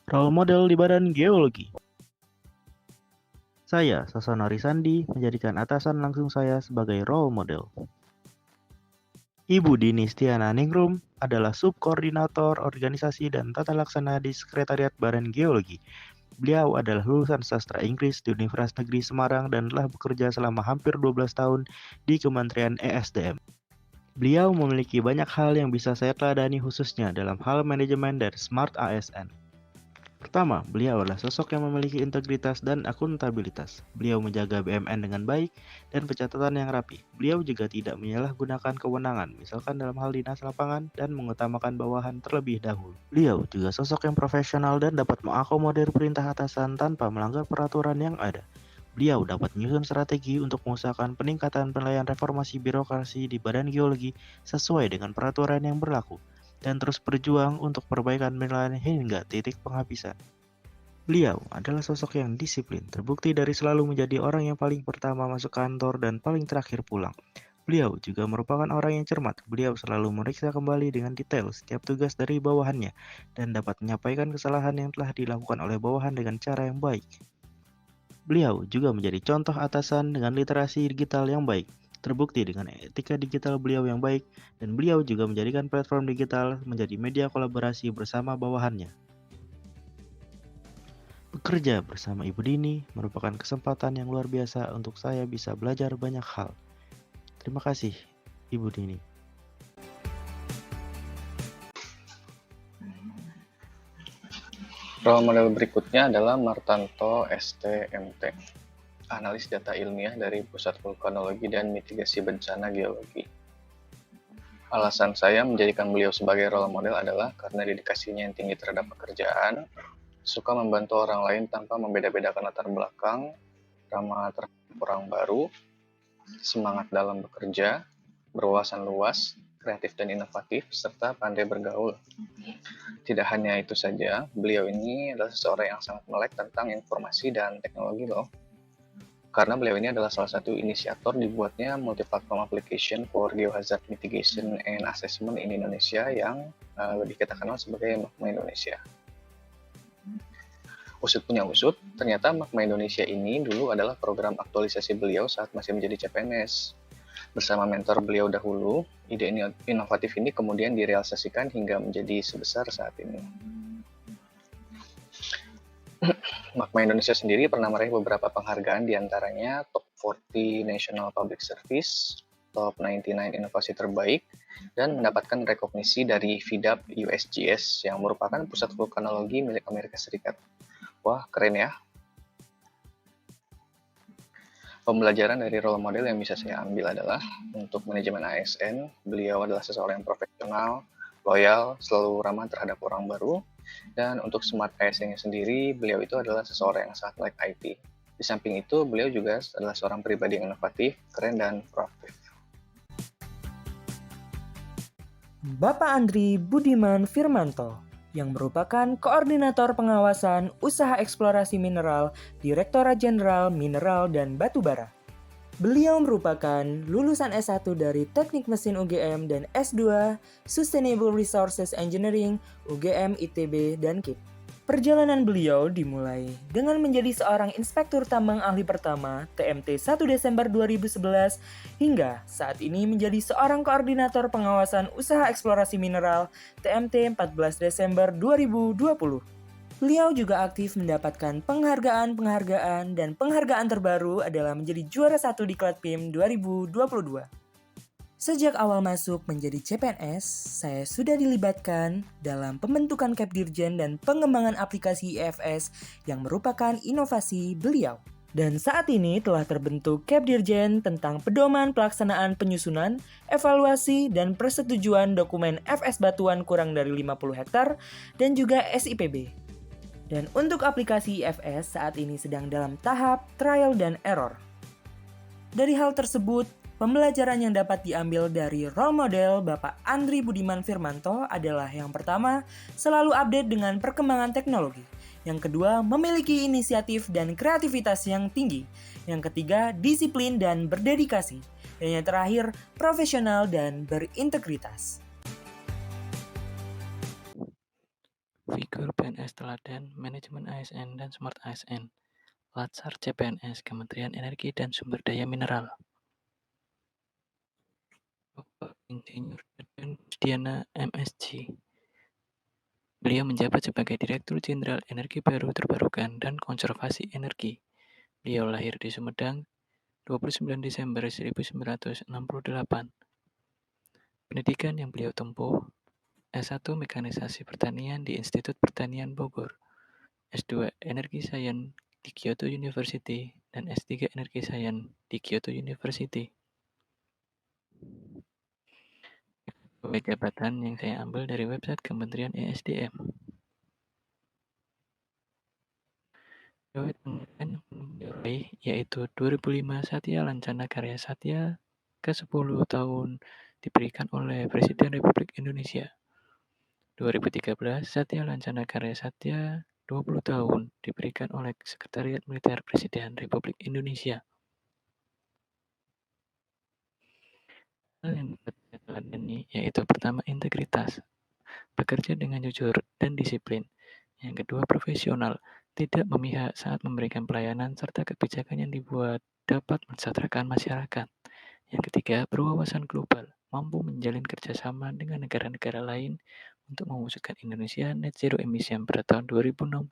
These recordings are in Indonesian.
Role model di Badan Geologi. Saya, Sasonari Sandi, menjadikan atasan langsung saya sebagai role model. Ibu Dini Stiana Ningrum adalah subkoordinator organisasi dan tata laksana di Sekretariat Badan Geologi. Beliau adalah lulusan sastra Inggris di Universitas Negeri Semarang dan telah bekerja selama hampir 12 tahun di Kementerian ESDM. Beliau memiliki banyak hal yang bisa saya teladani khususnya dalam hal manajemen dan smart ASN. Pertama, beliau adalah sosok yang memiliki integritas dan akuntabilitas. Beliau menjaga BUMN dengan baik dan pencatatan yang rapi. Beliau juga tidak menyalahgunakan kewenangan, misalkan dalam hal dinas lapangan dan mengutamakan bawahan terlebih dahulu. Beliau juga sosok yang profesional dan dapat mengakomodir perintah atasan tanpa melanggar peraturan yang ada. Beliau dapat menyusun strategi untuk mengusahakan peningkatan penilaian reformasi birokrasi di Badan Geologi sesuai dengan peraturan yang berlaku, dan terus berjuang untuk perbaikan penilaian hingga titik penghabisan. Beliau adalah sosok yang disiplin, terbukti dari selalu menjadi orang yang paling pertama masuk kantor dan paling terakhir pulang. Beliau juga merupakan orang yang cermat. Beliau selalu meriksa kembali dengan detail setiap tugas dari bawahannya dan dapat menyampaikan kesalahan yang telah dilakukan oleh bawahan dengan cara yang baik. Beliau juga menjadi contoh atasan dengan literasi digital yang baik, terbukti dengan etika digital beliau yang baik, dan beliau juga menjadikan platform digital menjadi media kolaborasi bersama bawahannya. Bekerja bersama Ibu Dini merupakan kesempatan yang luar biasa untuk saya bisa belajar banyak hal. Terima kasih, Ibu Dini. Role model berikutnya adalah Martanto STMT, analis data ilmiah dari Pusat Vulkanologi dan Mitigasi Bencana Geologi. Alasan saya menjadikan beliau sebagai role model adalah karena dedikasinya yang tinggi terhadap pekerjaan, suka membantu orang lain tanpa membeda-bedakan latar belakang, ramah terhadap orang baru, semangat dalam bekerja, berwawasan luas, kreatif dan inovatif, serta pandai bergaul. Tidak hanya itu saja, beliau ini adalah seseorang yang sangat melek tentang informasi dan teknologi loh. Karena beliau ini adalah salah satu inisiator dibuatnya multi-platform application for geohazard mitigation and assessment in Indonesia yang lebih kita kenal sebagai Magma Indonesia. Usut punya usut, ternyata Magma Indonesia ini dulu adalah program aktualisasi beliau saat masih menjadi CPNS. Bersama mentor beliau dahulu, ide inovatif ini kemudian direalisasikan hingga menjadi sebesar saat ini. Magma Indonesia sendiri pernah meraih beberapa penghargaan, diantaranya Top 40 National Public Service, Top 99 Inovasi Terbaik, dan mendapatkan rekognisi dari VDAP USGS yang merupakan pusat vulkanologi milik Amerika Serikat. Wah, keren ya. Pembelajaran dari role model yang bisa saya ambil adalah untuk manajemen ASN, beliau adalah seseorang yang profesional, loyal, selalu ramah terhadap orang baru, dan untuk smart ASN-nya sendiri, beliau itu adalah seseorang yang sangat like IT. Di samping itu, beliau juga adalah seorang pribadi yang inovatif, keren, dan proaktif. Bapak Andri Budiman Firmanto, yang merupakan Koordinator Pengawasan Usaha Eksplorasi Mineral Direktorat Jenderal Mineral dan Batubara. Beliau merupakan lulusan S1 dari Teknik Mesin UGM dan S2 Sustainable Resources Engineering UGM ITB dan KIP. Perjalanan beliau dimulai dengan menjadi seorang inspektur tambang ahli pertama TMT 1 Desember 2011 hingga saat ini menjadi seorang koordinator pengawasan usaha eksplorasi mineral TMT 14 Desember 2020. Beliau juga aktif mendapatkan penghargaan dan penghargaan terbaru adalah menjadi juara 1 di Klatpim 2022. Sejak awal masuk menjadi CPNS, saya sudah dilibatkan dalam pembentukan Kapdirjen dan pengembangan aplikasi IFS yang merupakan inovasi beliau. Dan saat ini telah terbentuk Kapdirjen tentang pedoman pelaksanaan penyusunan, evaluasi, dan persetujuan dokumen FS batuan kurang dari 50 hektar dan juga SIPB. Dan untuk aplikasi IFS saat ini sedang dalam tahap trial dan error. Dari hal tersebut, pembelajaran yang dapat diambil dari role model Bapak Andri Budiman Firmanto adalah yang pertama, selalu update dengan perkembangan teknologi. Yang kedua, memiliki inisiatif dan kreativitas yang tinggi. Yang ketiga, disiplin dan berdedikasi. Dan yang terakhir, profesional dan berintegritas. Figur PNS Teladan, Manajemen ASN, dan Smart ASN. Latsar CPNS, Kementerian Energi dan Sumber Daya Mineral. Bapak Insinyur Deden Kusdiana, MSc. Beliau menjabat sebagai Direktur Jenderal Energi Baru Terbarukan dan Konservasi Energi. Beliau lahir di Sumedang 29 Desember 1968. Pendidikan yang beliau tempuh: S1 Mekanisasi Pertanian di Institut Pertanian Bogor, S2 Energi Sains di Kyoto University, dan S3 Energi Sains di Kyoto University. Pegawai jabatan yang saya ambil dari website Kementerian ESDM. Pegawai penghargaan yaitu 2005 Satya Lancana Karya Satya ke-10 tahun diberikan oleh Presiden Republik Indonesia. 2013 Satya Lancana Karya Satya 20 tahun diberikan oleh Sekretariat Militer Presiden Republik Indonesia. Hal yang dapat saya teladani yaitu pertama, integritas, bekerja dengan jujur dan disiplin. Yang kedua, profesional, tidak memihak saat memberikan pelayanan serta kebijakan yang dibuat dapat mensejahterakan masyarakat. Yang ketiga, berwawasan global, mampu menjalin kerjasama dengan negara-negara lain untuk mewujudkan Indonesia net zero emission pada tahun 2060.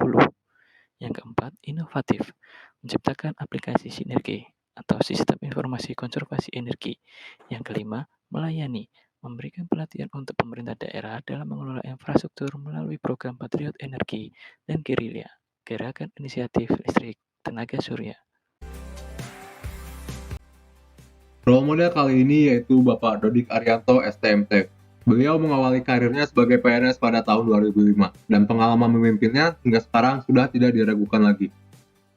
Yang keempat, inovatif, menciptakan aplikasi sinergi atau sistem informasi konservasi energi. Yang kelima, melayani, memberikan pelatihan untuk pemerintah daerah dalam mengelola infrastruktur melalui program Patriot Energi dan Gerilya, Gerakan Inisiatif Listrik Tenaga Surya. Role model kali ini yaitu Bapak Dodik Arianto, STMT. Beliau mengawali karirnya sebagai PNS pada tahun 2005, dan pengalaman memimpinnya hingga sekarang sudah tidak diragukan lagi.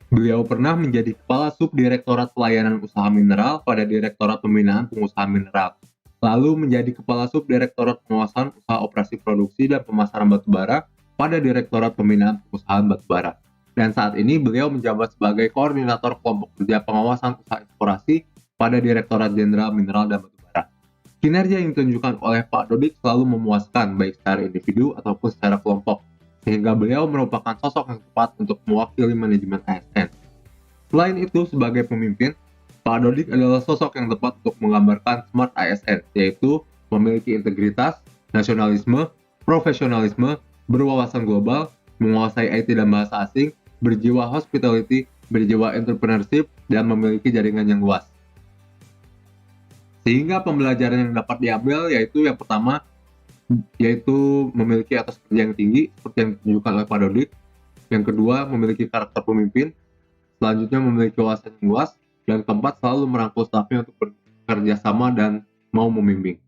Beliau pernah menjadi Kepala Subdirektorat Pelayanan Usaha Mineral pada Direktorat Pembinaan Pengusahaan Mineral, lalu menjadi Kepala Subdirektorat Pengawasan Usaha Operasi Produksi dan Pemasaran Batubara pada Direktorat Pembinaan Pengusahaan Batubara. Dan saat ini beliau menjabat sebagai Koordinator Kelompok Kerja Pengawasan Usaha Eksplorasi pada Direktorat Jenderal Mineral dan Batubara. Kinerja yang ditunjukkan oleh Pak Dodik selalu memuaskan baik secara individu ataupun secara kelompok, sehingga beliau merupakan sosok yang tepat untuk mewakili manajemen ASN. Selain itu, sebagai pemimpin, Pak Dodik adalah sosok yang tepat untuk menggambarkan Smart ASN, yaitu memiliki integritas, nasionalisme, profesionalisme, berwawasan global, menguasai IT dan bahasa asing, berjiwa hospitality, berjiwa entrepreneurship, dan memiliki jaringan yang luas. Sehingga pembelajaran yang dapat diambil yaitu yang pertama, yaitu memiliki etos kerja yang tinggi seperti yang ditunjukkan oleh Pak Dodik. Yang kedua, memiliki karakter pemimpin. Selanjutnya, memiliki wawasan yang luas. Dan keempat, selalu merangkul stafnya untuk bekerja sama dan mau membimbing.